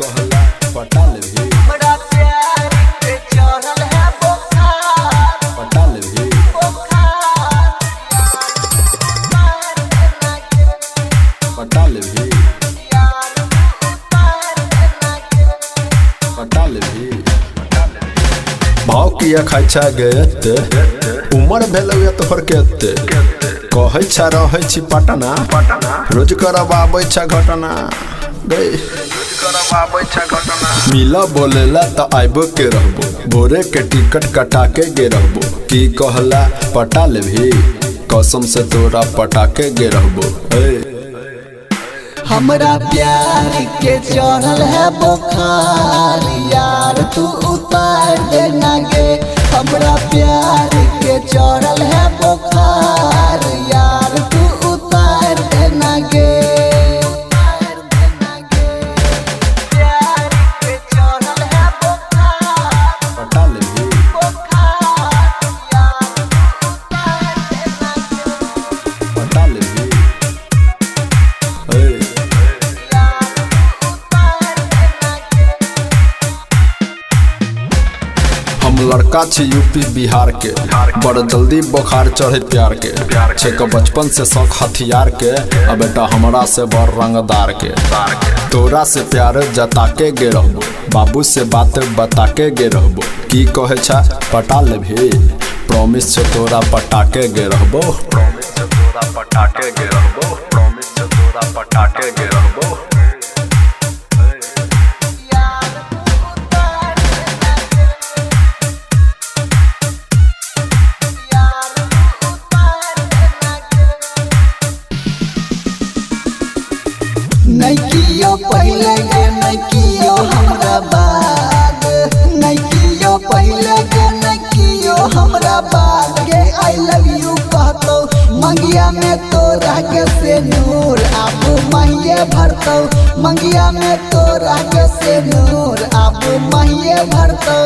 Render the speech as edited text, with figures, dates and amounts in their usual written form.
कहला पटा ले भी हमरा प्यार पे चढ़ल है बुखार पटा ले भी पटा ले भी पटा ले भी भाव किया खाइ छा गेते उमर भेलौ या तोहर केते कहै छा रहै छी पटना रोज करबाबै छा घटना गई मिला बोलेला त आइबो के रहबो भोरे के टिकट कटा के गे रहबो की कहला पटा ले भी कसम से तोरा पटा के गे रहबो हमरा प्यार के चढ़ल है बुखार यार तू उतार देना गे हमरा प्यार के चढ़ल है बुखार यार तू उतार देना गे प्यार के चढ़ल है बुखार पटा ले भी पटा ले भी हम लड़का छी यूपी बिहार के बड़ जल्दी बुखार चढ़े प्यार के छे के बचपन से शौक हथियार के अब बेटा हमरा से बड़ रंगदार के तोरा से प्यार जता के गे रहबो बाबू से बात बता के गे रहबो की कहे छा पटा ले भी प्रॉमिस से तोरा पटा के गे रहबो प्रॉमिस से तोरा पटा के गे रहबो प्रॉमिस से तोरा पटा के गे रहबो नहीं कियो पहले गे नहीं कियो हमरा बाद नहीं कियो पहले गे नहीं कियो हमरा बाद गे आई लव यू कहतो मंगिया में तोरा के से नूर आप महिये भरतो मंगिया में तोरा के से नूर आप महिये भरतो